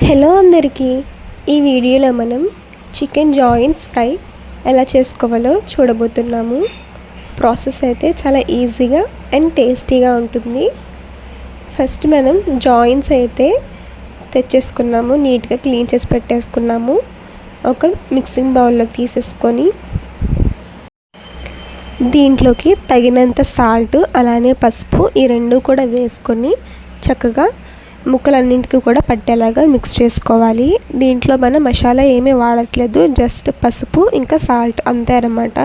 Hello అందరికీ, ఈ వీడియోలో మనం చికెన్ జాయింట్స్ ఫ్రై ఎలా చేసుకోవాలో చూడబోతున్నాము. ప్రాసెస్ అయితే చాలా ఈజీగా అండ్ టేస్టీగా ఉంటుంది. ఫస్ట్ మనం జాయింట్స్ అయితే తెచ్చేసుకున్నాము, నీట్గా క్లీన్ చేసి పెట్టేసుకున్నాము. ఒక మిక్సింగ్ బౌల్లోకి తీసేసుకొని దీంట్లోకి తగినంత సాల్ట్ అలానే పసుపు ఈ రెండు కూడా వేసుకొని చక్కగా ముక్కలన్నింటికి కూడా పట్టేలాగా మిక్స్ చేసుకోవాలి. దీంట్లో మనం మసాలా ఏమీ వాడట్లేదు, జస్ట్ పసుపు ఇంకా సాల్ట్ అంతే అన్నమాట.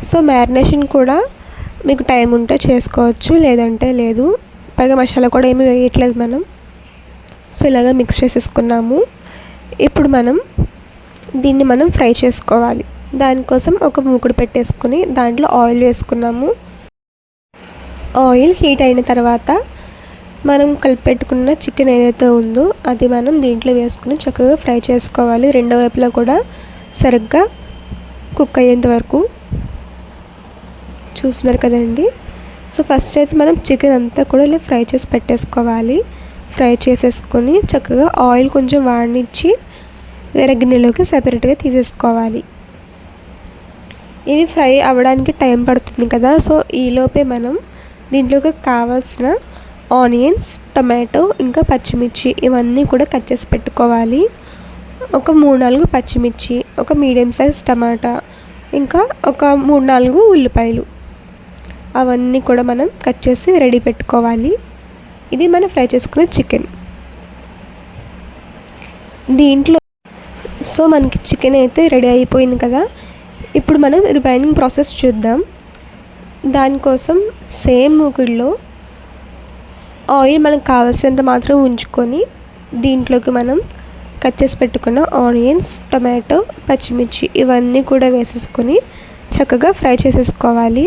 సో మ్యారినేషన్ కూడా మీకు టైం ఉంటే చేసుకోవచ్చు, లేదంటే లేదు. పైగా మసాలా కూడా ఏమీ వేయట్లేదు మనం. సో ఇలాగ మిక్స్ చేసేసుకున్నాము. ఇప్పుడు దీన్ని మనం ఫ్రై చేసుకోవాలి. దానికోసం ఒక మూకుడు పెట్టేసుకుని దాంట్లో ఆయిల్ వేసుకున్నాము. ఆయిల్ హీట్ అయిన తర్వాత మనం కలిపెట్టుకున్న చికెన్ ఏదైతే ఉందో అది మనం దీంట్లో వేసుకుని చక్కగా ఫ్రై చేసుకోవాలి. రెండో వైపులా కూడా సరిగ్గా కుక్ అయ్యేంత వరకు చూస్తున్నారు కదండి. సో ఫస్ట్ అయితే మనం చికెన్ అంతా కూడా ఇలా ఫ్రై చేసి పెట్టేసుకోవాలి. ఫ్రై చేసేసుకొని చక్కగా ఆయిల్ కొంచెం వాడనిచ్చి వేరే గిన్నెలోకి సెపరేట్గా తీసేసుకోవాలి. ఇవి ఫ్రై అవ్వడానికి టైం పడుతుంది కదా. సో ఈలోపే మనం దీంట్లోకి కావాల్సిన ఆనియన్స్, టమాటో ఇంకా పచ్చిమిర్చి ఇవన్నీ కూడా కట్ చేసి పెట్టుకోవాలి. ఒక 3-4 పచ్చిమిర్చి, ఒక మీడియం సైజ్ టమాటా, ఇంకా ఒక 3-4 ఉల్లిపాయలు అవన్నీ కూడా మనం కట్ చేసి రెడీ పెట్టుకోవాలి. ఇది మనం ఫ్రై చేసుకునే చికెన్. దీంట్లో సో మనకి చికెన్ అయితే రెడీ అయిపోయింది కదా. ఇప్పుడు మనం రిమైనింగ్ ప్రాసెస్ చూద్దాం. దానికోసం సేమ్ మూకుడులో ఆయిల్ మనకు కావాల్సినంత మాత్రం ఉంచుకొని దీంట్లోకి మనం కట్ చేసి పెట్టుకున్న ఆనియన్స్, టమాటో, పచ్చిమిర్చి ఇవన్నీ కూడా వేసేసుకొని చక్కగా ఫ్రై చేసేసుకోవాలి.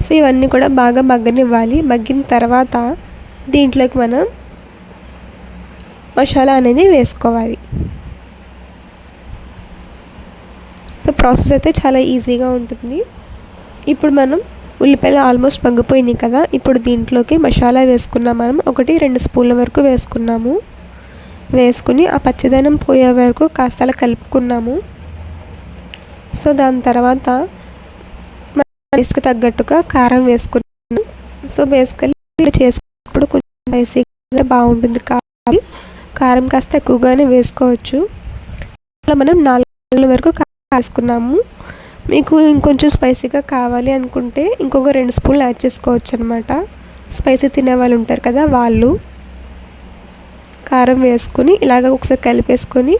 సో ఇవన్నీ కూడా బాగా మగ్గనివ్వాలి. మగ్గిన తర్వాత దీంట్లోకి మనం మసాలా అనేది వేసుకోవాలి. సో ప్రాసెస్ అయితే చాలా ఈజీగా ఉంటుంది. ఇప్పుడు మనం ఉల్లిపాయలు ఆల్మోస్ట్ మగ్గిపోయినాయి కదా. ఇప్పుడు దీంట్లోకి మసాలా వేసుకున్నాం. మనం 1-2 స్పూన్ల వరకు వేసుకున్నాము. వేసుకుని ఆ పచ్చదనం పోయే వరకు కాస్త అలా కలుపుకున్నాము. సో దాని తర్వాత టేస్ట్కి తగ్గట్టుగా కారం వేసుకున్నాము. సో బేసికలీ చేసుకున్నప్పుడు కొంచెం స్పైసీగా బాగుంటుంది కాబట్టి కారం కాస్త ఎక్కువగానే వేసుకోవచ్చు. అలా మనం 4 వరకు వేసుకున్నాము. మీకు ఇంకొంచెం స్పైసీగా కావాలి అనుకుంటే ఇంకొక 2 స్పూన్లు యాడ్ చేసుకోవచ్చు అనమాట. స్పైసీ తినే వాళ్ళు ఉంటారు కదా, వాళ్ళు. కారం వేసుకొని ఇలాగ ఒకసారి కలిపేసుకొని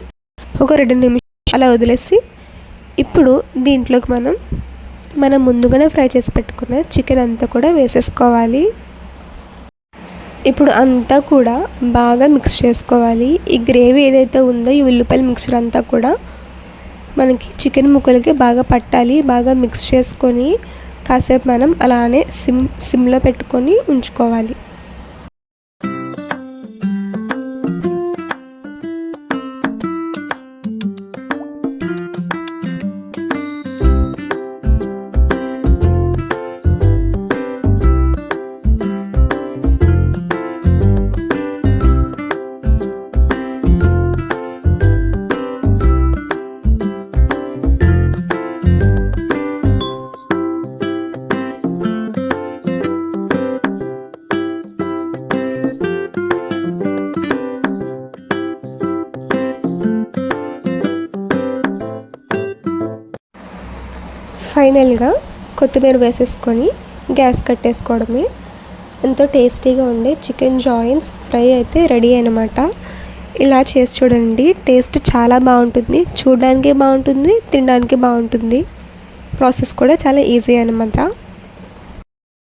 ఒక 2 నిమిషాలు అలా వదిలేసి ఇప్పుడు దీంట్లోకి మనం ముందుగానే ఫ్రై చేసి పెట్టుకున్న చికెన్ అంతా కూడా వేసేసుకోవాలి. ఇప్పుడు అంతా కూడా బాగా మిక్స్ చేసుకోవాలి. ఈ గ్రేవీ ఏదైతే ఉందో ఈ ఉల్లిపాయల మిక్చర్ అంతా కూడా మనకి చికెన్ ముక్కలకి బాగా పట్టాలి. బాగా మిక్స్ చేసుకొని కాసేపు మనం అలానే సిమ్లో పెట్టుకొని ఉంచుకోవాలి. ఫైనల్గా కొత్తిమీర వేసేసుకొని గ్యాస్ కట్టేసుకోవడమే. ఎంతో టేస్టీగా ఉండే చికెన్ జాయింట్స్ ఫ్రై అయితే రెడీ అన్నమాట. ఇలా చేసి చూడండి, టేస్ట్ చాలా బాగుంటుంది. చూడడానికి బాగుంటుంది, తినడానికి బాగుంటుంది. ప్రాసెస్ కూడా చాలా ఈజీ అన్నమాట.